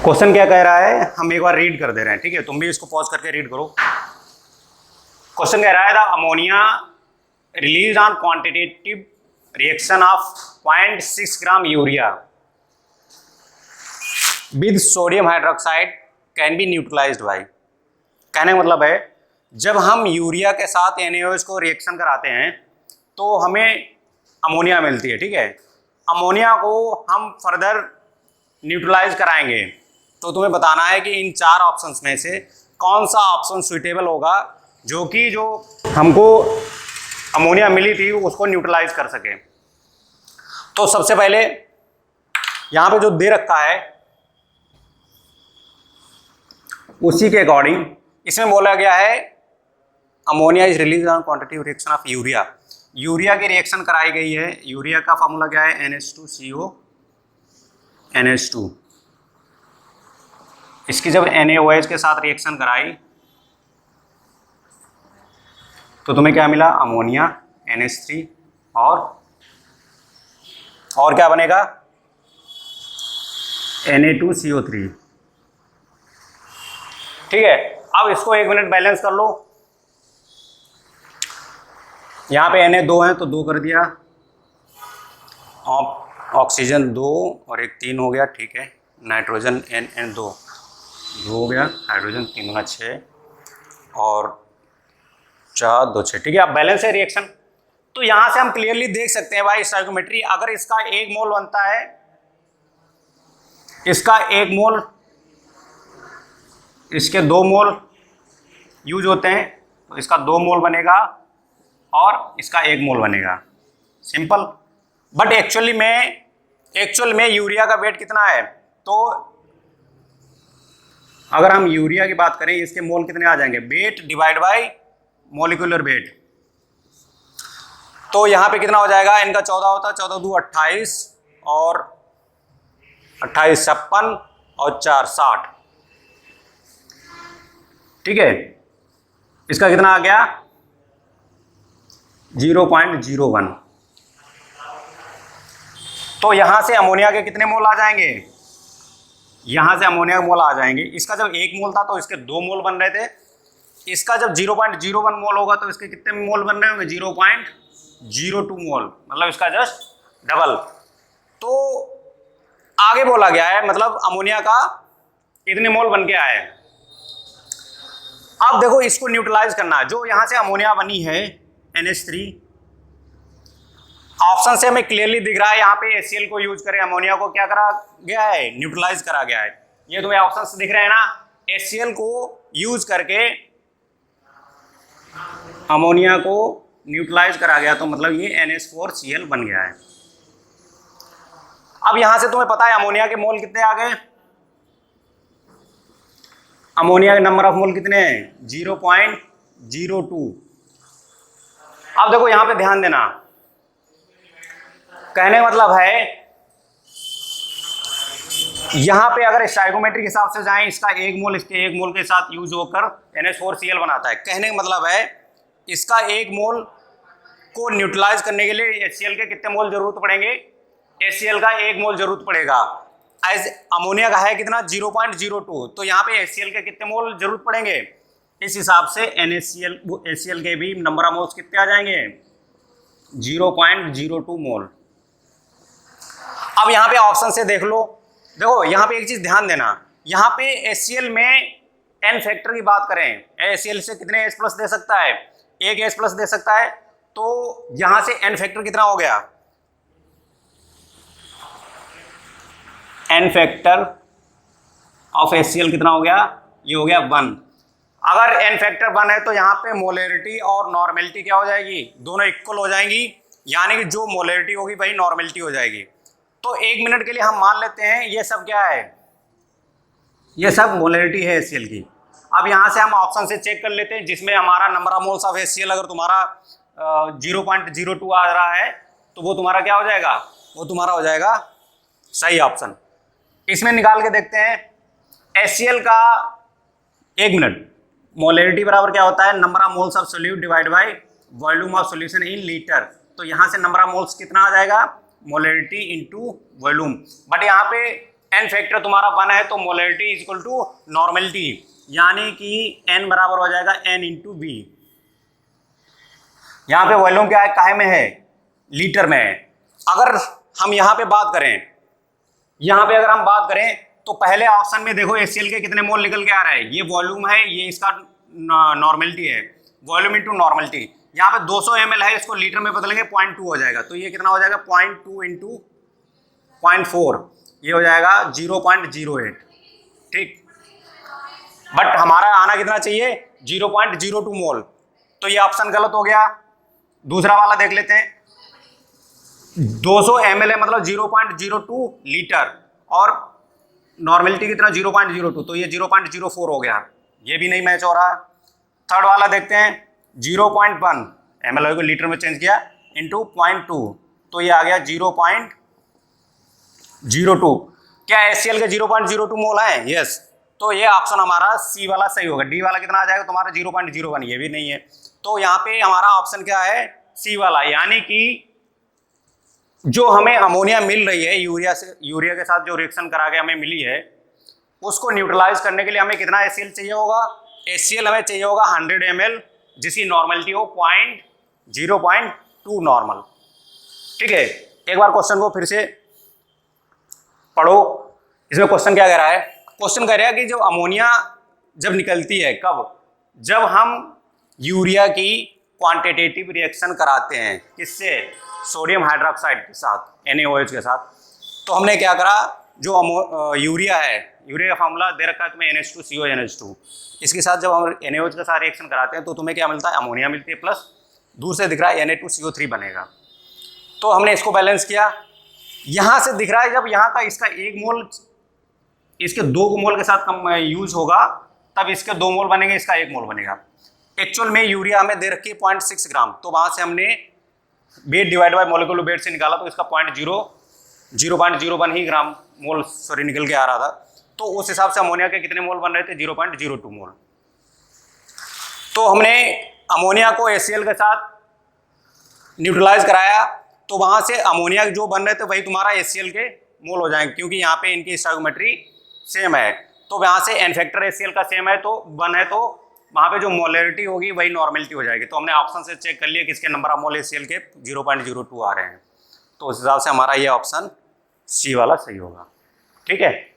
Question क्या कह रहा है, हम एक बार रीड कर दे रहे हैं, ठीक है। तुम भी इसको पॉज करके रीड करो। क्वेश्चन कह रहा है the ammonia release on quantitative reaction of 0.6 gram urea with sodium hydroxide can be neutralized by. कहने का मतलब है जब हम यूरिया के साथ NaOH को रिएक्शन कराते हैं तो हमें अमोनिया मिलती है, ठीक है। अमोनिया को हम फर्दर न्यूट्रलाइज कराएंगे तो तुम्हें बताना है कि इन चार ऑप्शंस में से कौन सा ऑप्शन सुइटेबल होगा जो हमको अमोनिया मिली थी उसको न्यूट्रलाइज कर सके। तो सबसे पहले यहाँ पे जो दे रखा है उसी के अकॉर्डिंग इसमें बोला गया है ammonia is release on quantitative reaction of urea. Urea की रिएक्शन कराई गई है। यूरिया का फॉर्मूला क्या है, NH2CO NH2। इसकी जब NaOH के साथ रिएक्शन कराई तो तुम्हें क्या मिला, अमोनिया NH3 और क्या बनेगा, Na2CO3, ठीक है। अब इसको 1 मिनट बैलेंस कर लो। यहाँ पे Na2 है तो 2 कर दिया, ऑक्सीजन 2 और 1 3 हो गया, ठीक है। नाइट्रोजन N2 हो गया, हाइड्रोजन 3 गुना 6 और 4 2 6, ठीक है। अब बैलेंस है रिएक्शन। तो यहाँ से हम क्लियरली देख सकते हैं भाई स्टोइकोमेट्री, अगर इसका 1 मोल बनता है, इसका 1 मोल, इसके 2 मोल यूज होते हैं तो इसका 2 मोल बनेगा और इसका 1 मोल बनेगा, सिंपल। बट एक्चुअल में यूरिया का वेट कितना है, तो अगर हम यूरिया की बात करें इसके मोल कितने आ जाएंगे, weight divide by molecular weight. तो यहाँ पे कितना हो जाएगा, इनका 14 होता है, 14 2 28 और 28 56 और 4 60, ठीक है। इसका कितना आ गया 0.01। तो यहां से अमोनिया के कितने मोल आ जाएंगे, यहां से अमोनिया के मोल आ जाएंगे। इसका जब 1 मोल था तो इसके 2 मोल बन रहे थे। इसका जब 0.01 मोल होगा तो इसके कितने मोल बन रहे होंगे, 0.02 मोल, मतलब इसका जस्ट डबल। तो आगे बोला गया है मतलब अमोनिया का इतने मोल बन के आए। अब देखो इसको न्यूट्रलाइज करना है। जो यहां से अमोनिया बनी है NH3, ऑप्शन से हमें क्लियरली दिख रहा है यहाँ पे HCl को यूज करें, अमोनिया को क्या करा गया है, न्यूट्रलाइज करा गया है। ये तुम्हें ऑप्शन दिख रहे हैं ना, HCl को यूज करके अमोनिया को न्यूट्रलाइज करा गया, तो मतलब ये NH4Cl बन गया है। अब यहां से तुम्हें पता है अमोनिया के मोल कितने आ गए, अमोनिया के नंबर ऑफ मोल कितने हैं, 0.02। अब देखो यहां पे ध्यान देना, कहने का मतलब है यहां पे अगर स्टोइकोमेट्रिक हिसाब से जाएं, इसका 1 मोल इसके 1 मोल के साथ यूज होकर NH4Cl बनाता है। कहने का मतलब है इसका 1 मोल को न्यूट्रलाइज करने के लिए HCl के कितने मोल जरूरत पड़ेंगे, HCl का 1 मोल जरूरत पड़ेगा। एज अमोनिया का है कितना 0.02, तो यहाँ पे HCl के कितने मोल जरूरत पड़ेंगे, इस हिसाब से HCl के भी नंबर ऑफ मोल्स कितने आ जाएंगे, 0.02 मोल। अब यहाँ पे ऑप्शन से देख लो, देखो यहाँ पे एक चीज ध्यान देना, यहाँ पे HCl में N फैक्टर की बात करें, HCl से कितने H+ दे सकता है, 1 H+ दे सकता है। तो यहाँ से N फैक्टर कितना हो गया, N फैक्टर ऑफ HCl कितना हो गया, ये हो गया 1। अगर N फैक्टर 1 है तो यहाँ पे मोलरिटी और नॉर्मेलिटी क्या हो जाएगी, दोनों इक्वल हो जाएंगी, यानी कि जो मोलरिटी होगी वही नॉर्मेलिटी हो जाएगी। तो 1 मिनट के लिए हम मान लेते हैं ये सब क्या है, ये सब मोलरिटी है HCl की। अब यहाँ से हम ऑप्शन से चेक कर लेते हैं जिसमें हमारा number of moles of HCl अगर तुम्हारा 0.02 आ रहा है तो वो तुम्हारा क्या हो जाएगा, वो तुम्हारा हो जाएगा सही ऑप्शन। इसमें निकाल के देखते हैं HCl का 1 मिनट मोलरिटी बराबर क्या होता है, number of moles of solute divide by volume of solution in litre. तो यहाँ से नंबर ऑफ मोल्स कितना आ जाएगा, मोलरिटी इनटू वॉल्यूम। बट यहाँ पे एन फैक्टर तुम्हारा 1 है तो molarity is equal to normality, यानी कि एन बराबर हो जाएगा एन इंटू बी। यहां पे वॉल्यूम क्या है, काहे में है, लीटर में है। अगर हम यहां पे बात करें, यहां पे अगर हम बात करें तो पहले ऑप्शन में देखो HCl के कितने मोल निकल के आ रहा है, ये वॉल्यूम है, ये इसका नॉर्मेलिटी है, वॉल्यूम इंटू नॉर्मेलिटी। यहाँ पे 200 ml है, इसको लीटर में बदलेंगे 0.2 हो जाएगा, तो ये कितना हो जाएगा 0.2 इंटू 0.4, ये हो जाएगा 0.08, ठीक। बट हमारा आना कितना चाहिए 0.02 मोल, तो ये ऑप्शन गलत हो गया। दूसरा वाला देख लेते हैं, 200 ml है मतलब 0.02 लीटर और नॉर्मेलिटी कितना 0.02, तो ये 0.04 हो गया, ये भी नहीं मैच हो रहा है। थर्ड वाला देखते हैं 0.1 ml को लीटर में चेंज किया इंटू 0.2, तो ये आ गया 0.02। क्या HCl के 0.02 मोल है? यस, तो ये ऑप्शन हमारा सी वाला सही होगा। डी वाला कितना आ जाएगा तुम्हारा 0.01, ये भी नहीं है, तो यहाँ पे हमारा ऑप्शन क्या है सी वाला, यानी कि जो हमें अमोनिया मिल रही है यूरिया के साथ जो रिएक्शन करा के हमें मिली है, उसको न्यूट्रलाइज करने के लिए हमें कितना HCl चाहिए होगा, HCl हमें चाहिए होगा 100 ml, जिसकी नॉर्मेलिटी हो 0.2 नॉर्मल, ठीक है। एक बार क्वेश्चन को फिर से पढ़ो, इसमें क्वेश्चन क्या कह रहा है, क्वेश्चन कह रहा है कि जो अमोनिया जब निकलती है कब, जब हम यूरिया की क्वांटिटेटिव रिएक्शन कराते हैं, किससे, सोडियम हाइड्रोक्साइड के साथ, NaOH के साथ। तो हमने क्या करा, जो यूरिया है, यूरिया का फॉर्मूला दे रखा है तुम्हें NH2CONH2, इसके साथ जब हम NaOH के साथ रिएक्शन कराते हैं तो तुम्हें क्या मिलता है, अमोनिया मिलती है, प्लस दूर से दिख रहा है Na2CO3 बनेगा। तो हमने इसको बैलेंस किया, यहाँ से दिख रहा है जब यहाँ का इसका 1 मोल इसके 2 मोल के साथ कम यूज होगा, तब इसके 2 मोल बनेंगे, इसका 1 मोल बनेगा। एक्चुअल में यूरिया हमें दे रखी है 0.6 ग्राम, तो वहाँ से हमने weight divide by molecular weight से निकाला, तो इसका 0.01 ही ग्राम मोल निकल के आ रहा था। तो उस हिसाब से अमोनिया के कितने मोल बन रहे थे, 0.02 मोल। तो हमने अमोनिया को HCl के साथ न्यूट्रलाइज कराया, तो वहाँ से अमोनिया जो बन रहे थे वही तुम्हारा HCl के मोल हो जाएंगे, क्योंकि यहाँ पे इनकी स्टोइकियोमेट्री सेम है। तो वहाँ से एन फैक्टर HCl का सेम है, तो 1 है, तो वहाँ पे जो मोलरिटी होगी वही नॉर्मेलिटी हो जाएगी। तो हमने ऑप्शन से चेक कर लिया किसके नंबर ऑफ मोल HCl के 0.02 आ रहे हैं, तो उस हिसाब से हमारा ये ऑप्शन सी वाला सही होगा, ठीक है।